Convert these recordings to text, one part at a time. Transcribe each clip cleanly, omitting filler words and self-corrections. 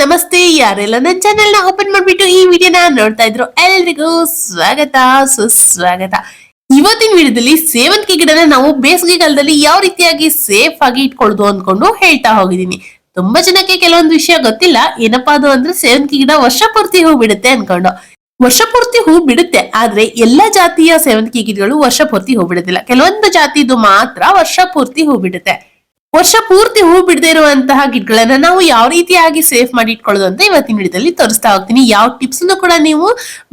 ನಮಸ್ತೆ. ಯಾರೆಲ್ಲ ನನ್ನ ಚಾನೆಲ್ ನ ಓಪನ್ ಮಾಡ್ಬಿಟ್ಟು ಈ ವಿಡಿಯೋನ ನೋಡ್ತಾ ಇದ್ರು ಎಲ್ರಿಗೂ ಸ್ವಾಗತ ಸುಸ್ವಾಗತ. ಇವತ್ತಿನ ವಿಡಿಯೋದಲ್ಲಿ ಸೇವಂತಿಗೆ ಗಿಡನ ನಾವು ಬೇಸಿಗೆ ಕಾಲದಲ್ಲಿ ಯಾವ ರೀತಿಯಾಗಿ ಸೇಫ್ ಆಗಿ ಇಟ್ಕೊಳ್ಳೋದು ಅನ್ಕೊಂಡು ಹೇಳ್ತಾ ಹೋಗಿದ್ದೀನಿ. ತುಂಬಾ ಜನಕ್ಕೆ ಕೆಲವೊಂದು ವಿಷಯ ಗೊತ್ತಿಲ್ಲ. ಏನಪ್ಪಾ ಅದು ಅಂದ್ರೆ ಸೇವಂತಿಗೆ ಗಿಡ ವರ್ಷ ಪೂರ್ತಿ ಹೂ ಬಿಡುತ್ತೆ ಅನ್ಕೊಂಡು. ವರ್ಷ ಪೂರ್ತಿ ಹೂ ಬಿಡುತ್ತೆ, ಆದ್ರೆ ಎಲ್ಲಾ ಜಾತಿಯ ಸೇವಂತಿಗೆ ಗಿಡಗಳು ವರ್ಷ ಪೂರ್ತಿ ಹೂ ಬಿಡುತ್ತಿಲ್ಲ. ಕೆಲವೊಂದು ಜಾತಿದು ಮಾತ್ರ ವರ್ಷ ಪೂರ್ತಿ ಹೂ ಬಿಡುತ್ತೆ. ವರ್ಷ ಪೂರ್ತಿ ಹೂ ಬಿಡದೆ ಇರುವಂತಹ ಗಿಡಗಳನ್ನ ನಾವು ಯಾವ ರೀತಿಯಾಗಿ ಸೇಫ್ ಮಾಡಿ ಇಟ್ಕೊಳ್ಳೋದು ಅಂತ ಇವತ್ತಿನ ವಿಡಿಯೋದಲ್ಲಿ ತೋರಿಸ್ತಾ ಹೋಗ್ತೀನಿ. ಯಾವ ಟಿಪ್ಸ್ ಕೂಡ ನೀವು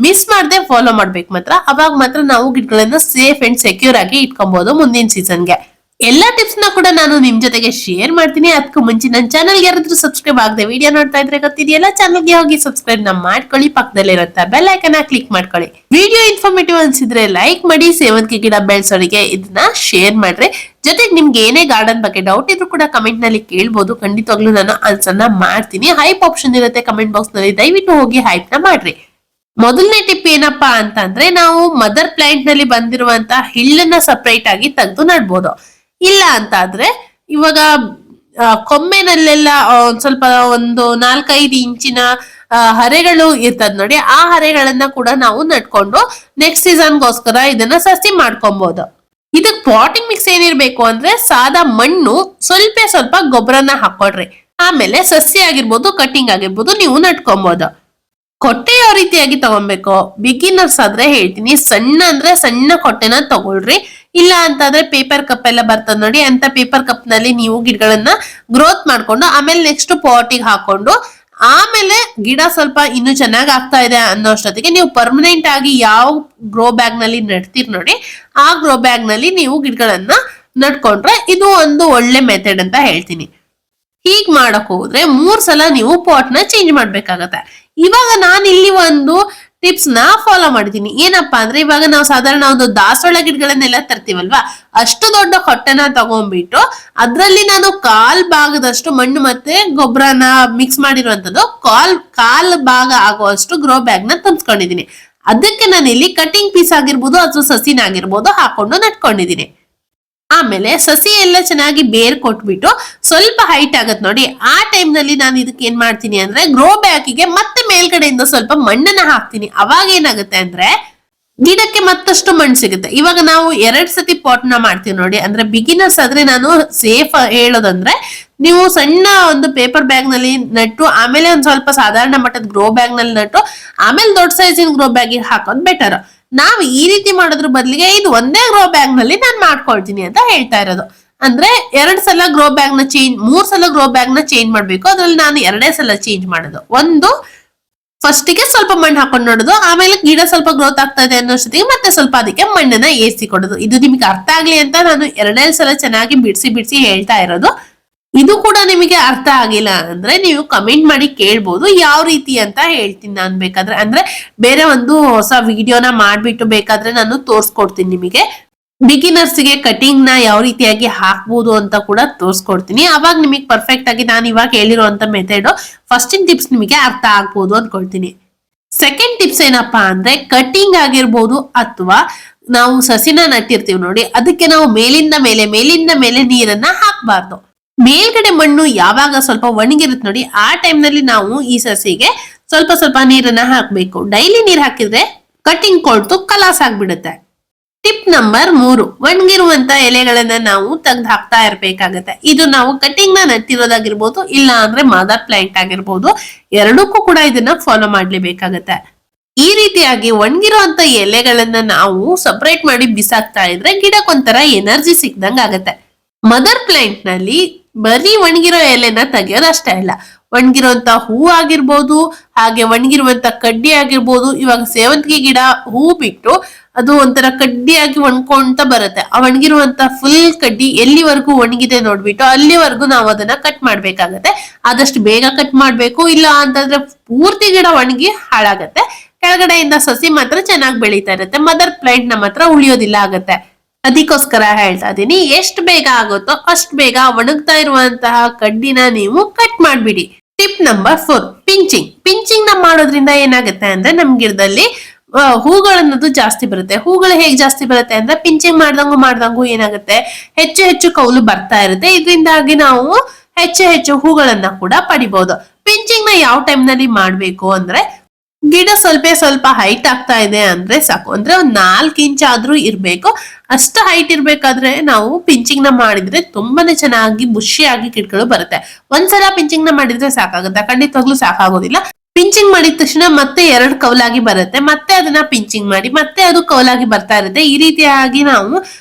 ಮಿಸ್ ಮಾಡದೆ ಫಾಲೋ ಮಾಡ್ಬೇಕು ಮಾತ್ರ. ಅವಾಗ ಮಾತ್ರ ನಾವು ಗಿಡಗಳನ್ನ ಸೇಫ್ ಅಂಡ್ ಸೆಕ್ಯೂರ್ ಆಗಿ ಇಟ್ಕೊಬಹುದು ಮುಂದಿನ ಸೀಸನ್ಗೆ. ಎಲ್ಲಾ ಟಿಪ್ಸ್ ನ ಕೂಡ ನಾನು ನಿಮ್ ಜೊತೆಗೆ ಶೇರ್ ಮಾಡ್ತೀನಿ. ಅದಕ್ಕೂ ಮುಂಚೆ ನನ್ನ ಚಾನಲ್ ಯಾರಾದ್ರೂ ಸಬ್ಸ್ಕ್ರೈಬ್ ಆಗದೆ ವಿಡಿಯೋ ನೋಡ್ತಾ ಇದ್ರೆ ಗೊತ್ತಿದೆಯಲ್ಲ, ಚಾನಲ್ಗೆ ಹೋಗಿ ಸಬ್ಸ್ಕ್ರೈಬ್ ಮಾಡ್ಕೊಳ್ಳಿ. ಪಕ್ಕದಲ್ಲಿರುತ್ತಾ ಬೆಲ್ ಐಕನ್ ಕ್ಲಿಕ್ ಮಾಡ್ಕೊಳ್ಳಿ. ವಿಡಿಯೋ ಇನ್ಫಾರ್ಮೇಟಿವ್ ಅನ್ಸಿದ್ರೆ ಲೈಕ್ ಮಾಡಿ. ಸೇವಂತಿಗೆ ಗಿಡ ಬೆಳೆಸೋರಿಗೆ ಇದನ್ನ ಶೇರ್ ಮಾಡ್ರಿ. ಜೊತೆಗೆ ನಿಮ್ಗೆ ಏನೇ ಗಾರ್ಡನ್ ಬಗ್ಗೆ ಡೌಟ್ ಇದ್ರು ಕೂಡ ಕಮೆಂಟ್ ನಲ್ಲಿ ಕೇಳ್ಬೋದು. ಖಂಡಿತವಾಗ್ಲೂ ನಾನು ಆನ್ಸರ್ ನ ಮಾಡ್ತೀನಿ. ಹೈಪ್ ಆಪ್ಷನ್ ಇರುತ್ತೆ ಕಮೆಂಟ್ ಬಾಕ್ಸ್ ನಲ್ಲಿ, ದಯವಿಟ್ಟು ಹೋಗಿ ಹೈಪ್ ನ ಮಾಡ್ರಿ. ಮೊದಲನೇ ಟಿಪ್ ಏನಪ್ಪಾ ಅಂತಂದ್ರೆ, ನಾವು ಮದರ್ ಪ್ಲಾಂಟ್ ನಲ್ಲಿ ಬಂದಿರುವಂತಹ ಹಿಳ್ಳನ್ನ ಸಪರೇಟ್ ಆಗಿ ತೆಗೆದು ನಡ್ಬೋದು. ಇಲ್ಲ ಅಂತ ಆದ್ರೆ ಇವಾಗ ಕೊಂಬೆನಲ್ಲೆಲ್ಲ ಒಂದ್ ಸ್ವಲ್ಪ ಒಂದು 4-5 ಇಂಚಿನ ಹರೆಗಳು ಇರ್ತದ ನೋಡಿ, ಆ ಹರೆಗಳನ್ನ ಕೂಡ ನಾವು ನಟ್ಕೊಂಡು ನೆಕ್ಸ್ಟ್ ಸೀಸನ್ಗೋಸ್ಕರ ಇದನ್ನ ಸಸಿ ಮಾಡ್ಕೊಬಹುದು. ಇದಕ್ ಪಾಟಿಂಗ್ ಮಿಕ್ಸ್ ಏನಿರ್ಬೇಕು ಅಂದ್ರೆ ಸಾದಾ ಮಣ್ಣು, ಸ್ವಲ್ಪ ಗೊಬ್ಬರನ ಹಾಕೊಡ್ರಿ. ಆಮೇಲೆ ಸಸಿ ಆಗಿರ್ಬೋದು, ಕಟ್ಟಿಂಗ್ ಆಗಿರ್ಬೋದು, ನೀವು ನಟ್ಕೊಬಹುದು. ಕೊಟ್ಟೆ ಯಾವ ರೀತಿಯಾಗಿ ತಗೊಬೇಕು, ಬಿಗಿನರ್ಸ್ ಆದ್ರೆ ಹೇಳ್ತೀನಿ, ಸಣ್ಣ ಅಂದ್ರೆ ಸಣ್ಣ ಕೊಟ್ಟೆನ ತಗೊಳ್ರಿ. ಇಲ್ಲ ಅಂತಾದ್ರೆ ಪೇಪರ್ ಕಪ್ ಎಲ್ಲ ಬರ್ತದ ನೋಡಿ, ಅಂತ ಪೇಪರ್ ಕಪ್ ನಲ್ಲಿ ನೀವು ಗಿಡಗಳನ್ನ ಗ್ರೋತ್ ಮಾಡ್ಕೊಂಡು ಆಮೇಲೆ ನೆಕ್ಸ್ಟ್ ಪಾಟಿಗೆ ಹಾಕೊಂಡು, ಆಮೇಲೆ ಗಿಡ ಸ್ವಲ್ಪ ಇನ್ನು ಚೆನ್ನಾಗಿ ಆಗ್ತಾ ಇದೆ ಅನ್ನೋಷ್ಟೊತ್ತಿಗೆ ನೀವು ಪರ್ಮನೆಂಟ್ ಆಗಿ ಯಾವ ಗ್ರೋ ಬ್ಯಾಗ್ ನಲ್ಲಿ ನಡ್ತೀರಿ ನೋಡಿ, ಆ ಗ್ರೋ ಬ್ಯಾಗ್ ನಲ್ಲಿ ನೀವು ಗಿಡಗಳನ್ನ ನಡ್ಕೊಂಡ್ರೆ ಇದು ಒಂದು ಒಳ್ಳೆ ಮೆಥಡ್ ಅಂತ ಹೇಳ್ತೀನಿ. ಹೀಗ್ ಮಾಡಕ್ ಹೋದ್ರೆ 3 ಸಲ ನೀವು ಪಾಟ್ ನ ಚೇಂಜ್ ಮಾಡ್ಬೇಕಾಗತ್ತೆ. ಇವಾಗ ನಾನು ಇಲ್ಲಿ ಒಂದು ಟಿಪ್ಸ್ ನ ಫಾಲೋ ಮಾಡಿದೀನಿ. ಏನಪ್ಪಾ ಅಂದ್ರೆ, ಇವಾಗ ನಾವು ಸಾಧಾರಣ ಒಂದು ದಾಸವಾಳ ಗಿಡಗಳನ್ನೆಲ್ಲ ತರ್ತೀವಲ್ವಾ, ಅಷ್ಟು ದೊಡ್ಡ ಹೊಟ್ಟೆನ ತಗೊಂಡ್ಬಿಟ್ಟು ಅದ್ರಲ್ಲಿ ನಾನು 1/4 ಭಾಗದಷ್ಟು ಮಣ್ಣು ಮತ್ತೆ ಗೊಬ್ಬರನ ಮಿಕ್ಸ್ ಮಾಡಿರುವಂತದ್ದು 1/4 ಭಾಗ ಆಗುವಷ್ಟು ಗ್ರೋ ಬ್ಯಾಗ್ ನ ತುಂಬಿಸ್ಕೊಂಡಿದೀನಿ. ಅದಕ್ಕೆ ನಾನು ಇಲ್ಲಿ ಕಟಿಂಗ್ ಪೀಸ್ ಆಗಿರ್ಬೋದು ಅಥವಾ ಸಸಿನ ಆಗಿರ್ಬೋದು ಹಾಕೊಂಡು ನಟ್ಕೊಂಡಿದೀನಿ. ಆಮೇಲೆ ಸಸಿ ಎಲ್ಲ ಚೆನ್ನಾಗಿ ಬೇರ್ ಕೊಟ್ಬಿಟ್ಟು ಸ್ವಲ್ಪ ಹೈಟ್ ಆಗತ್ ನೋಡಿ, ಆ ಟೈಮ್ ನಲ್ಲಿ ನಾನು ಇದಕ್ಕೆ ಏನ್ ಮಾಡ್ತೀನಿ ಅಂದ್ರೆ, ಗ್ರೋ ಬ್ಯಾಗಿಗೆ ಮತ್ತೆ ಮೇಲ್ಗಡೆಯಿಂದ ಸ್ವಲ್ಪ ಮಣ್ಣನ್ನ ಹಾಕ್ತೀನಿ. ಅವಾಗ ಏನಾಗುತ್ತೆ ಅಂದ್ರೆ ಗಿಡಕ್ಕೆ ಮತ್ತಷ್ಟು ಮಣ್ಣು ಸಿಗುತ್ತೆ. ಇವಾಗ ನಾವು 2 ಸತಿ ಪಾಟ್ ನ ಮಾಡ್ತೀವಿ ನೋಡಿ. ಅಂದ್ರೆ ಬಿಗಿನರ್ಸ್ ಆದ್ರೆ ನಾನು ಸೇಫ್ ಹೇಳೋದಂದ್ರೆ, ನೀವು ಸಣ್ಣ ಒಂದು ಪೇಪರ್ ಬ್ಯಾಗ್ ನಲ್ಲಿ ನಟ್ಟು ಆಮೇಲೆ ಒಂದ್ ಸ್ವಲ್ಪ ಸಾಧಾರಣ ಮಟ್ಟದ ಗ್ರೋ ಬ್ಯಾಗ್ ನಲ್ಲಿ ನಟ್ಟು ಆಮೇಲೆ ದೊಡ್ಡ ಸೈಜಿನ ಗ್ರೋ ಬ್ಯಾಗ್ ಹಾಕೋದು ಬೆಟರ್. ನಾವ್ ಈ ರೀತಿ ಮಾಡೋದ್ರ ಬದಲಿಗೆ ಇದು ಒಂದೇ ಗ್ರೋ ಬ್ಯಾಗ್ ನಲ್ಲಿ ನಾನು ಮಾಡ್ಕೊಳ್ತೀನಿ ಅಂತ ಹೇಳ್ತಾ ಇರೋದು. ಅಂದ್ರೆ 2 ಸಲ ಗ್ರೋ ಬ್ಯಾಗ್ ನ ಚೇಂಜ್, 3 ಸಲ ಗ್ರೋ ಬ್ಯಾಗ್ ನ ಚೇಂಜ್ ಮಾಡ್ಬೇಕು. ಅದ್ರಲ್ಲಿ ನಾನು 2 ಸಲ ಚೇಂಜ್ ಮಾಡೋದು. ಒಂದು ಫಸ್ಟ್ ಗೆ ಸ್ವಲ್ಪ ಮಣ್ಣು ಹಾಕೊಂಡು ನೋಡೋದು, ಆಮೇಲೆ ಗಿಡ ಸ್ವಲ್ಪ ಗ್ರೋತ್ ಆಗ್ತಾ ಇದೆ ಅನ್ನೋಷ್ಟೊತ್ತಿಗೆ ಮತ್ತೆ ಸ್ವಲ್ಪ ಅದಕ್ಕೆ ಮಣ್ಣನ್ನ ಏರಿಸಿ ಕೊಡೋದು. ಇದು ನಿಮ್ಗೆ ಅರ್ಥ ಆಗ್ಲಿ ಅಂತ ನಾನು 2 ಸಲ ಚೆನ್ನಾಗಿ ಬಿಡಿಸಿ ಹೇಳ್ತಾ ಇರೋದು. ಇದು ಕೂಡ ನಿಮಗೆ ಅರ್ಥ ಆಗಿಲ್ಲ ಅಂದ್ರೆ ನೀವು ಕಮೆಂಟ್ ಮಾಡಿ ಕೇಳ್ಬೋದು, ಯಾವ ರೀತಿ ಅಂತ ಹೇಳ್ತೀನಿ ನಾನು. ಬೇಕಾದ್ರೆ ಅಂದ್ರೆ ಬೇರೆ ಒಂದು ಹೊಸ ವಿಡಿಯೋನ ಮಾಡ್ಬಿಟ್ಟು ಬೇಕಾದ್ರೆ ನಾನು ತೋರ್ಸ್ಕೊಡ್ತೀನಿ ನಿಮಗೆ. ಬಿಗಿನರ್ಸ್ ಗೆ ಕಟಿಂಗ್ ನ ಯಾವ ರೀತಿಯಾಗಿ ಹಾಕ್ಬೋದು ಅಂತ ಕೂಡ ತೋರ್ಸ್ಕೊಡ್ತೀನಿ. ಅವಾಗ ನಿಮಗೆ ಪರ್ಫೆಕ್ಟ್ ಆಗಿ ನಾನು ಇವಾಗ ಹೇಳಿರುವಂತ ಮೆಥಡ್ ಫಸ್ಟಿನ ಟಿಪ್ಸ್ ನಿಮಗೆ ಅರ್ಥ ಆಗ್ಬೋದು ಅನ್ಕೊಳ್ತೀನಿ. ಸೆಕೆಂಡ್ ಟಿಪ್ಸ್ ಏನಪ್ಪಾ ಅಂದ್ರೆ, ಕಟಿಂಗ್ ಆಗಿರ್ಬೋದು ಅಥವಾ ನಾವು ಸಸಿನ ನಟ್ಟಿರ್ತೀವಿ ನೋಡಿ, ಅದಕ್ಕೆ ನಾವು ಮೇಲಿಂದ ಮೇಲೆ ನೀರನ್ನ ಹಾಕ್ಬಾರ್ದು. ಮೇಲ್ಗಡೆ ಮಣ್ಣು ಯಾವಾಗ ಸ್ವಲ್ಪ ಒಣಗಿರುತ್ತೆ ನೋಡಿ, ಆ ಟೈಮ್ ನಲ್ಲಿ ನಾವು ಈ ಸಸಿಗೆ ಸ್ವಲ್ಪ ನೀರನ್ನ ಹಾಕ್ಬೇಕು. ಡೈಲಿ ನೀರ್ ಹಾಕಿದ್ರೆ ಕಟಿಂಗ್ ಕೊಳ್ತು ಕಲಾಸ್ ಆಗ್ಬಿಡುತ್ತೆ. ಟಿಪ್ ನಂಬರ್ 3, ಒಣಗಿರುವಂತ ಎಲೆಗಳನ್ನ ನಾವು ತೆಗೆದು ಹಾಕ್ತಾ ಇರ್ಬೇಕಾಗತ್ತೆ. ಇದು ನಾವು ಕಟಿಂಗ್ ನ ನಟ್ಟಿರೋದಾಗಿರ್ಬೋದು, ಇಲ್ಲ ಅಂದ್ರೆ ಮದರ್ ಪ್ಲಾಂಟ್ ಆಗಿರ್ಬೋದು, ಎರಡಕ್ಕೂ ಕೂಡ ಇದನ್ನ ಫಾಲೋ ಮಾಡ್ಲೇಬೇಕಾಗತ್ತೆ. ಈ ರೀತಿಯಾಗಿ ಒಣಗಿರುವಂತ ಎಲೆಗಳನ್ನ ನಾವು ಸಪರೇಟ್ ಮಾಡಿ ಬಿಸಾಕ್ತಾ ಇದ್ರೆ ಗಿಡಕ್ಕೊಂಥರ ಎನರ್ಜಿ ಸಿಕ್ದಂಗ ಆಗತ್ತೆ. ಮದರ್ ಪ್ಲಾಂಟ್ ನಲ್ಲಿ ಬರೀ ಒಣಗಿರೋ ಎಲೆನ ತೆಗಿಯೋದು ಅಷ್ಟೇ ಅಲ್ಲ, ಒಣಗಿರುವಂತ ಹೂ ಆಗಿರ್ಬೋದು, ಹಾಗೆ ಒಣಗಿರುವಂತ ಕಡ್ಡಿ ಆಗಿರ್ಬೋದು. ಇವಾಗ ಸೇವಂತಿಗೆ ಗಿಡ ಹೂ ಬಿಟ್ಟು ಅದು ಒಂಥರ ಕಡ್ಡಿಯಾಗಿ ಒಣ್ಕೊಂತ ಬರುತ್ತೆ. ಆ ಒಣಗಿರುವಂತ ಫುಲ್ ಕಡ್ಡಿ ಎಲ್ಲಿವರೆಗೂ ಒಣಗಿದೆ ನೋಡ್ಬಿಟ್ಟು ಅಲ್ಲಿವರೆಗೂ ನಾವು ಅದನ್ನ ಕಟ್ ಮಾಡ್ಬೇಕಾಗತ್ತೆ. ಆದಷ್ಟು ಬೇಗ ಕಟ್ ಮಾಡ್ಬೇಕು, ಇಲ್ಲ ಅಂತಂದ್ರೆ ಪೂರ್ತಿ ಗಿಡ ಒಣಗಿ ಹಾಳಾಗತ್ತೆ. ಕೆಳಗಡೆಯಿಂದ ಸಸಿ ಮಾತ್ರ ಚೆನ್ನಾಗಿ ಬೆಳೀತಾ ಇರುತ್ತೆ, ಮದರ್ ಪ್ಲಾಂಟ್ ನ ಮಾತ್ರ ಉಳಿಯೋದಿಲ್ಲ ಆಗತ್ತೆ. ಅದಕ್ಕೋಸ್ಕರ ಹೇಳ್ತಾ ಇದೀನಿ, ಎಷ್ಟು ಬೇಗ ಆಗುತ್ತೋ ಅಷ್ಟು ಬೇಗ ಒಣಗ್ತಾ ಇರುವಂತಹ ಕಡ್ಡಿನ ನೀವು ಕಟ್ ಮಾಡ್ಬಿಡಿ. ಟಿಪ್ ನಂಬರ್ 4, ಪಿಂಚಿಂಗ್ ನ ಮಾಡೋದ್ರಿಂದ ಏನಾಗುತ್ತೆ ಅಂದ್ರೆ, ನಮ್ ಗಿಡದಲ್ಲಿ ಹೂಗಳನ್ನೋದು ಜಾಸ್ತಿ ಬರುತ್ತೆ. ಹೂಗಳು ಹೇಗ್ ಜಾಸ್ತಿ ಬರುತ್ತೆ ಅಂದ್ರೆ, ಪಿಂಚಿಂಗ್ ಮಾಡ್ದಂಗು ಏನಾಗುತ್ತೆ, ಹೆಚ್ಚು ಕೌಲು ಬರ್ತಾ ಇರುತ್ತೆ. ಇದರಿಂದಾಗಿ ನಾವು ಹೆಚ್ಚು ಹೂಗಳನ್ನ ಕೂಡ ಪಡಿಬಹುದು. ಪಿಂಚಿಂಗ್ ನ ಯಾವ ಟೈಮ್ ನಲ್ಲಿ ಮಾಡ್ಬೇಕು ಅಂದ್ರೆ ಗಿಡ ಸ್ವಲ್ಪ ಹೈಟ್ ಆಗ್ತಾ ಇದೆ ಅಂದ್ರೆ ಸಾಕು, ಅಂದ್ರೆ ಒಂದ್ 4 ಇಂಚ್ ಆದ್ರೂ ಇರ್ಬೇಕು. ಅಷ್ಟು ಹೈಟ್ ಇರ್ಬೇಕಾದ್ರೆ ನಾವು ಪಿಂಚಿಂಗ್ ನ ಮಾಡಿದ್ರೆ ತುಂಬಾನೇ ಚೆನ್ನಾಗಿ ಬುಷಿಯಾಗಿ ಗಿಡಗಳು ಬರುತ್ತೆ. ಒಂದ್ಸಲ ಪಿಂಚಿಂಗ್ ನ ಮಾಡಿದ್ರೆ ಸಾಕಾಗುತ್ತೆ? ಖಂಡಿತವಾಗ್ಲೂ ಸಾಕಾಗೋದಿಲ್ಲ. ಪಿಂಚಿಂಗ್ ಮಾಡಿದ ತಕ್ಷಣ ಮತ್ತೆ 2 ಕವಲಾಗಿ ಬರುತ್ತೆ, ಮತ್ತೆ ಅದನ್ನ ಪಿಂಚಿಂಗ್ ಮಾಡಿ ಮತ್ತೆ ಅದು ಕವಲಾಗಿ ಬರ್ತಾ ಇರುತ್ತೆ. ಈ ರೀತಿಯಾಗಿ ನಾವು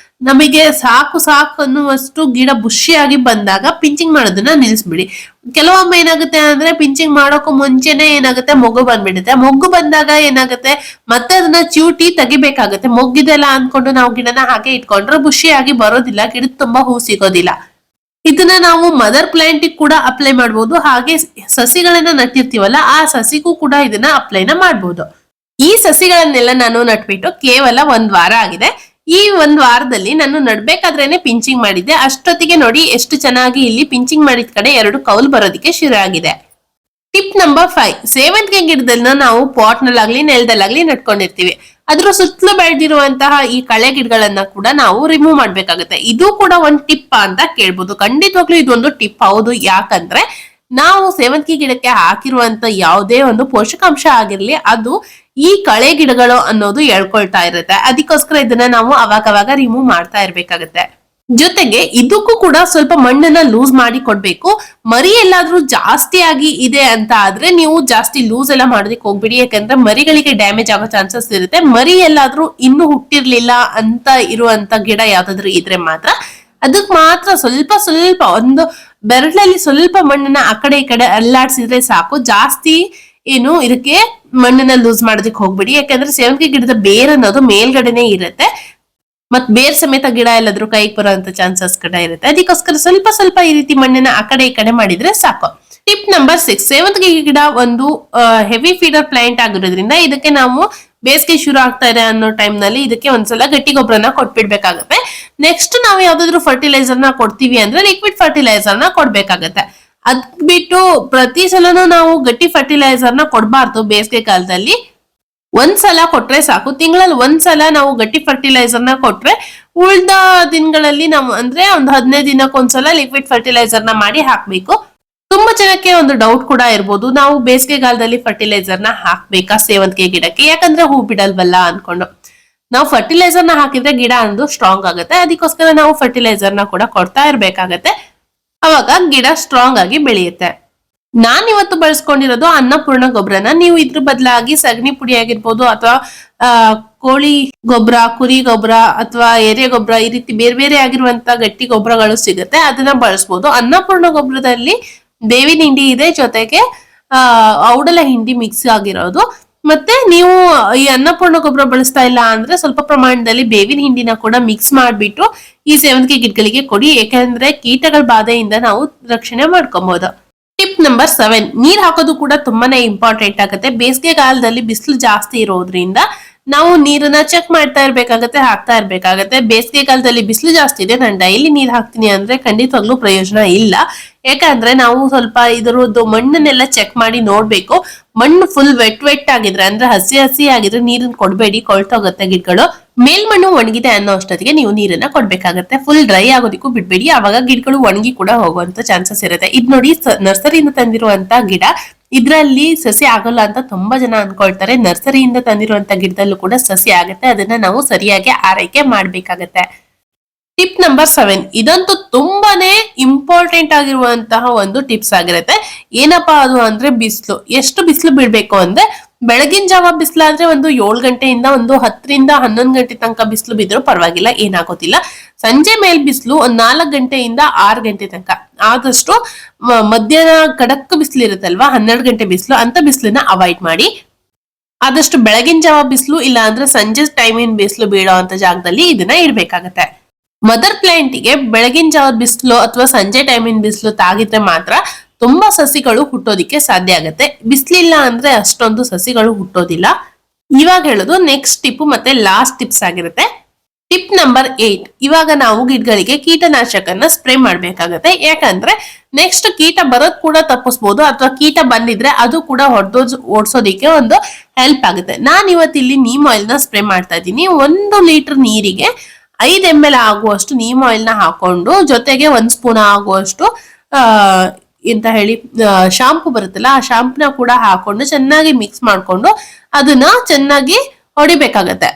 ನಮಗೆ ಸಾಕು ಅನ್ನುವಷ್ಟು ಗಿಡ ಬುಷಿಯಾಗಿ ಬಂದಾಗ ಪಿಂಚಿಂಗ್ ಮಾಡೋದನ್ನ ನಿಲ್ಲಿಸ್ಬಿಡಿ. ಕೆಲವೊಮ್ಮೆ ಏನಾಗುತ್ತೆ ಅಂದ್ರೆ ಪಿಂಚಿಂಗ್ ಮಾಡೋಕ್ಕೂ ಮುಂಚೆನೆ ಏನಾಗುತ್ತೆ, ಮೊಗ್ಗು ಬಂದ್ಬಿಡುತ್ತೆ. ಮೊಗ್ಗು ಬಂದಾಗ ಏನಾಗುತ್ತೆ, ಮತ್ತೆ ಅದನ್ನ ಚಿವುಟಿ ತೆಗಿಬೇಕಾಗುತ್ತೆ. ಮೊಗ್ಗಿದೆಲ್ಲ ಅನ್ಕೊಂಡು ನಾವು ಗಿಡನ ಹಾಗೆ ಇಟ್ಕೊಂಡ್ರೆ ಬುಷಿಯಾಗಿ ಬರೋದಿಲ್ಲ, ಗಿಡದ ತುಂಬಾ ಹೂ ಸಿಗೋದಿಲ್ಲ. ಇದನ್ನ ನಾವು ಮದರ್ ಪ್ಲಾಂಟ್ ಕೂಡ ಅಪ್ಲೈ ಮಾಡಬಹುದು, ಹಾಗೆ ಸಸಿಗಳನ್ನ ನಟ್ಟಿರ್ತೀವಲ್ಲ ಆ ಸಸಿಗೂ ಕೂಡ ಇದನ್ನ ಅಪ್ಲೈನ ಮಾಡಬಹುದು. ಈ ಸಸಿಗಳನ್ನೆಲ್ಲ ನಾನು ನಟ್ಬಿಟ್ಟು ಕೇವಲ 1 ವಾರ ಆಗಿದೆ. ಈ 1 ವಾರದಲ್ಲಿ ನಾನು ನಡ್ಬೇಕಾದ್ರೇನೆ ಪಿಂಚಿಂಗ್ ಮಾಡಿದ್ದೆ. ಅಷ್ಟೊತ್ತಿಗೆ ನೋಡಿ ಎಷ್ಟು ಚೆನ್ನಾಗಿ ಇಲ್ಲಿ ಪಿಂಚಿಂಗ್ ಮಾಡಿದ ಕಡೆ 2 ಕೌಲ್ ಬರೋದಕ್ಕೆ ಶುರು ಆಗಿದೆ. ಟಿಪ್ ನಂಬರ್ 5, ಸೇವಂತಿಗೆ ಗಿಡದನ್ನ ನಾವು ಪಾಟ್ ನಲ್ಲಾಗ್ಲಿ ನೆಲದಲ್ಲಾಗ್ಲಿ ನಟ್ಕೊಂಡಿರ್ತೀವಿ. ಅದ್ರ ಸುತ್ತಲೂ ಬೆಳೆದಿರುವಂತಹ ಈ ಕಳೆ ಗಿಡಗಳನ್ನ ಕೂಡ ನಾವು ರಿಮೂವ್ ಮಾಡ್ಬೇಕಾಗುತ್ತೆ. ಇದು ಕೂಡ ಒಂದು ಟಿಪ್ ಅಂತ ಕೇಳ್ಬೋದು. ಖಂಡಿತವಾಗ್ಲೂ ಇದೊಂದು ಟಿಪ್ ಹೌದು. ಯಾಕಂದ್ರೆ ನಾವು ಸೇವಂತಿಗೆ ಗಿಡಕ್ಕೆ ಹಾಕಿರುವಂತ ಯಾವುದೇ ಒಂದು ಪೋಷಕಾಂಶ ಆಗಿರ್ಲಿ ಅದು ಈ ಕಳೆ ಗಿಡಗಳು ಅನ್ನೋದು ಎಳ್ಕೊಳ್ತಾ ಇರುತ್ತೆ. ಅದಕ್ಕೋಸ್ಕರ ಇದನ್ನ ನಾವು ಅವಾಗ ರಿಮೂವ್ ಮಾಡ್ತಾ ಇರ್ಬೇಕಾಗತ್ತೆ. ಜೊತೆಗೆ ಇದಕ್ಕೂ ಕೂಡ ಸ್ವಲ್ಪ ಮಣ್ಣನ್ನ ಲೂಸ್ ಮಾಡಿ ಕೊಡ್ಬೇಕು. ಮರಿ ಎಲ್ಲಾದ್ರೂ ಜಾಸ್ತಿ ಆಗಿ ಇದೆ ಅಂತ ಆದ್ರೆ ನೀವು ಜಾಸ್ತಿ ಲೂಸ್ ಎಲ್ಲ ಮಾಡೋದಕ್ಕೆ ಹೋಗ್ಬಿಡಿ, ಯಾಕಂದ್ರೆ ಮರಿಗಳಿಗೆ ಡ್ಯಾಮೇಜ್ ಆಗೋ ಚಾನ್ಸಸ್ ಇರುತ್ತೆ. ಮರಿ ಎಲ್ಲಾದ್ರೂ ಇನ್ನು ಹುಟ್ಟಿರ್ಲಿಲ್ಲ ಅಂತ ಇರುವಂತ ಗಿಡ ಯಾವ್ದಾದ್ರು ಇದ್ರೆ ಮಾತ್ರ ಅದಕ್ ಮಾತ್ರ ಸ್ವಲ್ಪ ಒಂದು ಬೆರಳಲ್ಲಿ ಸ್ವಲ್ಪ ಮಣ್ಣನ್ನ ಆ ಕಡೆ ಈ ಕಡೆ ಅಲ್ಲಾಡ್ಸಿದ್ರೆ ಸಾಕು. ಜಾಸ್ತಿ ಏನು ಇದಕ್ಕೆ ಮಣ್ಣನ್ನ ಲೂಸ್ ಮಾಡೋದಕ್ಕೆ ಹೋಗ್ಬಿಡಿ, ಯಾಕಂದ್ರೆ ಸೇವಂತಿಗೆ ಗಿಡದ ಬೇರ್ ಅನ್ನೋದು ಮೇಲ್ಗಡೆನೆ ಇರುತ್ತೆ. ಮತ್ ಬೇರ್ ಸಮೇತ ಗಿಡ ಎಲ್ಲಾದ್ರೂ ಕೈಗೆ ಬರುವಂತ ಚಾನ್ಸಸ್ ಕೂಡ ಇರುತ್ತೆ. ಅದಕ್ಕೋಸ್ಕರ ಸ್ವಲ್ಪ ಈ ರೀತಿ ಮಣ್ಣನ್ನ ಆ ಕಡೆ ಈ ಕಡೆ ಮಾಡಿದ್ರೆ ಸಾಕು. ಟಿಪ್ ನಂಬರ್ 6, ಸೇವಂತಿಗೆ ಗಿಡ ಒಂದು ಹೆವಿ ಫೀಡರ್ ಪ್ಲಾಂಟ್ ಆಗಿರೋದ್ರಿಂದ ಇದಕ್ಕೆ ನಾವು ಬೇಸಿಗೆ ಶುರು ಆಗ್ತಾ ಇದೆ ಅನ್ನೋ ಟೈಮ್ ನಲ್ಲಿ ಇದಕ್ಕೆ ಒಂದ್ಸಲ ಗಟ್ಟಿ ಗೊಬ್ಬರನ ಕೊಟ್ಬಿಡ್ಬೇಕಾಗತ್ತೆ. ನೆಕ್ಸ್ಟ್ ನಾವು ಯಾವ್ದಾದ್ರು ಫರ್ಟಿಲೈಸರ್ ನ ಕೊಡ್ತೀವಿ ಅಂದ್ರೆ ಲಿಕ್ವಿಡ್ ಫರ್ಟಿಲೈಸರ್ ನ ಕೊಡ್ಬೇಕಾಗತ್ತೆ. ಅದ್ ಬಿಟ್ಟು ಪ್ರತಿ ಸಲನೂ ನಾವು ಗಟ್ಟಿ ಫರ್ಟಿಲೈಸರ್ ನ ಕೊಡ್ಬಾರ್ದು. ಬೇಸಿಗೆ ಕಾಲದಲ್ಲಿ ಒಂದ್ಸಲ ಕೊಟ್ರೆ ಸಾಕು. ತಿಂಗಳಲ್ಲಿ ಒಂದ್ಸಲ ನಾವು ಗಟ್ಟಿ ಫರ್ಟಿಲೈಸರ್ ನ ಕೊಟ್ರೆ ಉಳಿದ ದಿನಗಳಲ್ಲಿ ನಾವು ಅಂದ್ರೆ ಒಂದು 15 ದಿನಕ್ಕೊಂದ್ಸಲ ಲಿಕ್ವಿಡ್ ಫರ್ಟಿಲೈಸರ್ ನ ಮಾಡಿ ಹಾಕ್ಬೇಕು. ತುಂಬಾ ಜನಕ್ಕೆ ಒಂದು ಡೌಟ್ ಕೂಡ ಇರ್ಬೋದು, ನಾವು ಬೇಸಿಗೆಗಾಲದಲ್ಲಿ ಫರ್ಟಿಲೈಸರ್ ನ ಹಾಕ್ಬೇಕಾ ಸೇವಂತಿಗೆ ಗಿಡಕ್ಕೆ, ಯಾಕಂದ್ರೆ ಹೂ ಬಿಡಲ್ವಲ್ಲ ಅನ್ಕೊಂಡು. ನಾವು ಫರ್ಟಿಲೈಸರ್ ನ ಹಾಕಿದ್ರೆ ಗಿಡ ಅನ್ನೋದು ಸ್ಟ್ರಾಂಗ್ ಆಗುತ್ತೆ. ಅದಕ್ಕೋಸ್ಕರ ನಾವು ಫರ್ಟಿಲೈಸರ್ ನ ಕೂಡ ಕೊಡ್ತಾ ಇರ್ಬೇಕಾಗತ್ತೆ. ಅವಾಗ ಗಿಡ ಸ್ಟ್ರಾಂಗ್ ಆಗಿ ಬೆಳೆಯುತ್ತೆ. ನಾನ್ ಇವತ್ತು ಬಳಸ್ಕೊಂಡಿರೋದು ಅನ್ನಪೂರ್ಣ ಗೊಬ್ಬರನ. ನೀವು ಇದ್ರ ಬದಲಾಗಿ ಸಗಣಿ ಪುಡಿ ಆಗಿರ್ಬೋದು ಅಥವಾ ಕೋಳಿ ಗೊಬ್ಬರ, ಕುರಿ ಗೊಬ್ಬರ ಅಥವಾ ಎರೆ ಗೊಬ್ಬರ, ಈ ರೀತಿ ಬೇರೆ ಆಗಿರುವಂತ ಗಟ್ಟಿ ಗೊಬ್ಬರಗಳು ಸಿಗುತ್ತೆ, ಅದನ್ನ ಬಳಸ್ಬೋದು. ಅನ್ನಪೂರ್ಣ ಗೊಬ್ಬರದಲ್ಲಿ ಬೇವಿನ ಹಿಂಡಿ ಇದೆ, ಜೊತೆಗೆ ಔಡಲ ಹಿಂಡಿ ಮಿಕ್ಸ್ ಆಗಿರೋದು. ಮತ್ತೆ ನೀವು ಈ ಅನ್ನಪೂರ್ಣ ಗೊಬ್ಬರ ಬಳಸ್ತಾ ಇಲ್ಲ ಅಂದ್ರೆ ಸ್ವಲ್ಪ ಪ್ರಮಾಣದಲ್ಲಿ ಬೇವಿನ ಹಿಂಡಿನ ಕೂಡ ಮಿಕ್ಸ್ ಮಾಡ್ಬಿಟ್ಟು ಈ ಸೇವಂತಿಗೆ ಗಿಡಗಳಿಗೆ ಕೊಡಿ, ಯಾಕಂದ್ರೆ ಕೀಟಗಳ ಬಾಧೆಯಿಂದ ನಾವು ರಕ್ಷಣೆ ಮಾಡ್ಕೊಬಹುದು. ಟಿಪ್ ನಂಬರ್ 7, ನೀರ್ ಹಾಕೋದು ಕೂಡ ತುಂಬಾನೇ ಇಂಪಾರ್ಟೆಂಟ್ ಆಗುತ್ತೆ. ಬೇಸಿಗೆ ಕಾಲದಲ್ಲಿ ಬಿಸಿಲು ಜಾಸ್ತಿ ಇರೋದ್ರಿಂದ ನಾವು ನೀರನ್ನ ಚೆಕ್ ಮಾಡ್ತಾ ಇರ್ಬೇಕಾಗತ್ತೆ, ಹಾಕ್ತಾ ಇರ್ಬೇಕಾಗತ್ತೆ. ಬೇಸಿಗೆ ಕಾಲದಲ್ಲಿ ಬಿಸಿಲು ಜಾಸ್ತಿ ಇದೆ, ನಾನು ಡೈಲಿ ನೀರ್ ಹಾಕ್ತೀನಿ ಅಂದ್ರೆ ಖಂಡಿತವಾಗ್ಲೂ ಪ್ರಯೋಜನ ಇಲ್ಲ. ಯಾಕಂದ್ರೆ ನಾವು ಸ್ವಲ್ಪ ಇದರದ್ದು ಮಣ್ಣನ್ನೆಲ್ಲ ಚೆಕ್ ಮಾಡಿ ನೋಡ್ಬೇಕು. ಮಣ್ಣು ಫುಲ್ ವೆಟ್ ಆಗಿದ್ರೆ ಅಂದ್ರೆ ಹಸಿ ಆಗಿದ್ರೆ ನೀರನ್ನ ಕೊಡ್ಬೇಡಿ, ಕೊಳ್ತೋಗುತ್ತೆ ಗಿಡಗಳು. ಮೇಲ್ಮಣ್ಣು ಒಣಗಿದೆ ಅನ್ನೋ ಅಷ್ಟೊತ್ತಿಗೆ ನೀವು ನೀರನ್ನ ಕೊಡ್ಬೇಕಾಗತ್ತೆ. ಫುಲ್ ಡ್ರೈ ಆಗೋದಿಕ್ಕೂ ಬಿಡ್ಬೇಡಿ, ಅವಾಗ ಗಿಡಗಳು ಒಣಗಿ ಕೂಡ ಹೋಗುವಂತ ಚಾನ್ಸಸ್ ಇರುತ್ತೆ. ಇದ್ ನೋಡಿ ನರ್ಸರಿಯಿಂದ ತಂದಿರುವಂತ ಗಿಡ, ಇದ್ರಲ್ಲಿ ಸಸಿ ಆಗಲ್ಲ ಅಂತ ತುಂಬಾ ಜನ ಅನ್ಕೊಳ್ತಾರೆ. ನರ್ಸರಿಯಿಂದ ತಂದಿರುವಂತ ಗಿಡದಲ್ಲೂ ಕೂಡ ಸಸಿ ಆಗುತ್ತೆ, ಅದನ್ನ ನಾವು ಸರಿಯಾಗಿ ಆರೈಕೆ ಮಾಡ್ಬೇಕಾಗತ್ತೆ. ಟಿಪ್ ನಂಬರ್ 7, ಇದಂತೂ ತುಂಬಾನೇ ಇಂಪಾರ್ಟೆಂಟ್ ಆಗಿರುವಂತಹ ಒಂದು ಟಿಪ್ಸ್ ಆಗಿರುತ್ತೆ. ಏನಪ್ಪಾ ಅದು ಅಂದ್ರೆ ಬಿಸಿಲು. ಎಷ್ಟು ಬಿಸಿಲು ಬಿಡ್ಬೇಕು ಅಂದ್ರೆ ಬೆಳಗಿನ ಜಾವ ಬಿಸಿಲಾದ್ರೆ ಒಂದು 7 ಗಂಟೆಯಿಂದ ಒಂದು 10 ರಿಂದ 11 ಗಂಟೆ ತನಕ ಬಿಸಿಲು ಬಿದ್ರು ಪರವಾಗಿಲ್ಲ, ಏನಾಗೋದಿಲ್ಲ. ಸಂಜೆ ಮೇಲ್ ಬಿಸಿಲು ಒಂದ್ 4 ಗಂಟೆಯಿಂದ 6 ಗಂಟೆ ತನಕ. ಆದಷ್ಟು ಮಧ್ಯಾಹ್ನ ಕಡಕ್ ಬಿಸಿಲು ಇರುತ್ತಲ್ವಾ, 12 ಗಂಟೆ ಬಿಸಿಲು, ಅಂತ ಬಿಸಿಲನ್ನ ಅವಾಯ್ಡ್ ಮಾಡಿ. ಆದಷ್ಟು ಬೆಳಗಿನ ಜಾವ ಬಿಸಿಲು ಇಲ್ಲ ಅಂದ್ರೆ ಸಂಜೆ ಟೈಮಿನ ಬಿಸಿಲು ಬೀಳೋ ಅಂತ ಜಾಗದಲ್ಲಿ ಇದನ್ನ ಇಡ್ಬೇಕಾಗತ್ತೆ. ಮದರ್ ಪ್ಲಾಂಟಿಗೆ ಬೆಳಗಿನ ಜಾವದ ಬಿಸಿಲು ಅಥವಾ ಸಂಜೆ ಟೈಮಿನ ಬಿಸಿಲು ತಾಗಿದ್ರೆ ಮಾತ್ರ ತುಂಬಾ ಸಸಿಗಳು ಹುಟ್ಟೋದಿಕ್ಕೆ ಸಾಧ್ಯ ಆಗುತ್ತೆ. ಬಿಸಿಲಿಲ್ಲ ಅಂದ್ರೆ ಅಷ್ಟೊಂದು ಸಸಿಗಳು ಹುಟ್ಟೋದಿಲ್ಲ. ಇವಾಗ ಹೇಳೋದು ನೆಕ್ಸ್ಟ್ ಟಿಪ್ ಮತ್ತೆ ಲಾಸ್ಟ್ ಟಿಪ್ಸ್ ಆಗಿರುತ್ತೆ. ಟಿಪ್ ನಂಬರ್ 8, ಇವಾಗ ನಾವು ಗಿಡಗಳಿಗೆ ಕೀಟನಾಶಕನ ಸ್ಪ್ರೇ ಮಾಡ್ಬೇಕಾಗತ್ತೆ. ಯಾಕಂದ್ರೆ ನೆಕ್ಸ್ಟ್ ಕೀಟ ಬರೋದ್ ಕೂಡ ತಪ್ಪಿಸ್ಬೋದು, ಅಥವಾ ಕೀಟ ಬಂದಿದ್ರೆ ಅದು ಕೂಡ ಓಡಿಸೋದಿಕ್ಕೆ ಒಂದು ಹೆಲ್ಪ್ ಆಗುತ್ತೆ. ನಾನ್ ಇವತ್ತಿಲ್ಲಿ ನೀಮ್ ಆಯಿಲ್ ನ ಸ್ಪ್ರೇ ಮಾಡ್ತಾ ಇದ್ದೀನಿ. 1 ಲೀಟರ್ ನೀರಿಗೆ 5 ml ಆಗುವಷ್ಟು ನೀಮ್ ಆಯಿಲ್ ನ ಹಾಕೊಂಡು ಜೊತೆಗೆ 1 ಸ್ಪೂನ್ ಆಗುವಷ್ಟು ಅಂತ ಹೇಳಿ ಶಾಂಪು ಬರುತ್ತಲ್ಲ, ಆ ಶಾಂಪುನ ಕೂಡ ಹಾಕೊಂಡು ಚೆನ್ನಾಗಿ ಮಿಕ್ಸ್ ಮಾಡ್ಕೊಂಡು ಅದನ್ನ ಚೆನ್ನಾಗಿ ಹೊಡಿಬೇಕಾಗತ್ತೆ.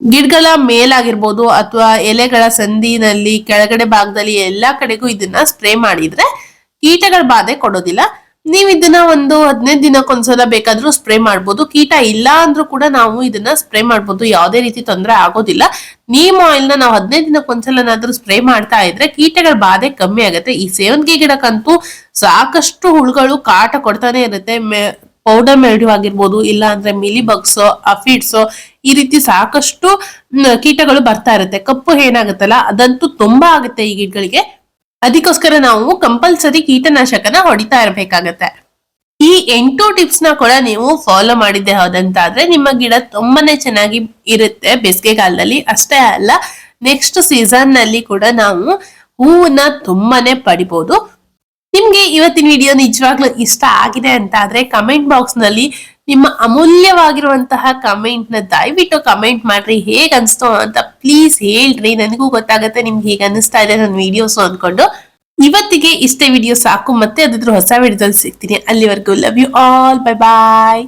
ಗಿಡಗಳ ಮೇಲಾಗಿರ್ಬೋದು ಅಥವಾ ಎಲೆಗಳ ಸಂದಿನಲ್ಲಿ ಕೆಳಗಡೆ ಭಾಗದಲ್ಲಿ ಎಲ್ಲಾ ಕಡೆಗೂ ಇದನ್ನ ಸ್ಪ್ರೇ ಮಾಡಿದ್ರೆ ಕೀಟಗಳ ಬಾಧೆ ಕೊಡೋದಿಲ್ಲ. ನೀವ್ ಇದನ್ನ ಒಂದು 15 ದಿನಕ್ಕೊಂದ್ಸಲ ಬೇಕಾದ್ರೂ ಸ್ಪ್ರೇ ಮಾಡ್ಬೋದು. ಕೀಟ ಇಲ್ಲ ಅಂದ್ರೂ ಕೂಡ ನಾವು ಇದನ್ನ ಸ್ಪ್ರೇ ಮಾಡ್ಬೋದು, ಯಾವುದೇ ರೀತಿ ತೊಂದರೆ ಆಗೋದಿಲ್ಲ. ನೀಮ್ ಆಯಿಲ್ ನ ನಾವು 15 ದಿನಕ್ಕೊಂದ್ಸಲನಾದ್ರೂ ಸ್ಪ್ರೇ ಮಾಡ್ತಾ ಇದ್ರೆ ಕೀಟಗಳ ಬಾಧೆ ಕಮ್ಮಿ ಆಗುತ್ತೆ. ಈ ಸೇವಂತಿಗೆ ಗಿಡಕ್ಕಂತೂ ಸಾಕಷ್ಟು ಹುಳುಗಳು ಕಾಟ ಕೊಡ್ತಾನೆ ಇರುತ್ತೆ. ಪೌಡರ್ ಮೆಲ್ಡ್ಯೂ ಆಗಿರ್ಬೋದು, ಇಲ್ಲ ಅಂದ್ರೆ ಮಿಲಿ ಬಗ್ಸ್, ಅಫಿಡ್ಸ್, ಈ ರೀತಿ ಸಾಕಷ್ಟು ಕೀಟಗಳು ಬರ್ತಾ ಇರುತ್ತೆ. ಕಪ್ಪು ಏನಾಗುತ್ತಲ್ಲ ಅದಂತೂ ತುಂಬಾ ಆಗುತ್ತೆ ಈ ಗಿಡಗಳಿಗೆ. ಅದಕ್ಕೋಸ್ಕರ ನಾವು ಕಂಪಲ್ಸರಿ ಕೀಟನಾಶಕನ ಹೊಡಿತಾ ಇರ್ಬೇಕಾಗತ್ತೆ. ಈ 8 ಟಿಪ್ಸ್ ನ ಕೂಡ ನೀವು ಫಾಲೋ ಮಾಡಿದ್ದೆ ಹೋದಂತಾದ್ರೆ ನಿಮ್ಮ ಗಿಡ ತುಂಬಾನೇ ಚೆನ್ನಾಗಿ ಇರುತ್ತೆ ಬೇಸಿಗೆಗಾಲದಲ್ಲಿ. ಅಷ್ಟೇ ಅಲ್ಲ, ನೆಕ್ಸ್ಟ್ ಸೀಸನ್ ನಲ್ಲಿ ಕೂಡ ನಾವು ಹೂವನ್ನ ತುಂಬಾನೇ ಪಡಿಬಹುದು. ನಿಮ್ಗೆ ಇವತ್ತಿನ ವಿಡಿಯೋ ನಿಜವಾಗ್ಲೂ ಇಷ್ಟ ಆಗಿದೆ ಅಂತ ಆದ್ರೆ ಕಮೆಂಟ್ ಬಾಕ್ಸ್ ನಲ್ಲಿ ನಿಮ್ಮ ಅಮೂಲ್ಯವಾಗಿರುವಂತಹ ಕಮೆಂಟ್ ನ ದಯವಿಟ್ಟು ಕಮೆಂಟ್ ಮಾಡ್ರಿ. ಹೇಗ್ ಅನ್ಸ್ತೋ ಅಂತ ಪ್ಲೀಸ್ ಹೇಳ್ರಿ, ನನಗೂ ಗೊತ್ತಾಗತ್ತೆ ನಿಮ್ಗೆ ಹೇಗ್ ಅನಿಸ್ತಾ ಇದೆ ನನ್ನ ವಿಡಿಯೋಸ್ ಅನ್ಕೊಂಡು. ಇವತ್ತಿಗೆ ಇಷ್ಟೇ ವಿಡಿಯೋ ಸಾಕು, ಮತ್ತೆ ಅದ್ರ ಹೊಸ ವಿಡಿಯೋದಲ್ಲಿ ಸಿಗ್ತೀನಿ. ಅಲ್ಲಿವರೆಗೂ love you all, bye bye.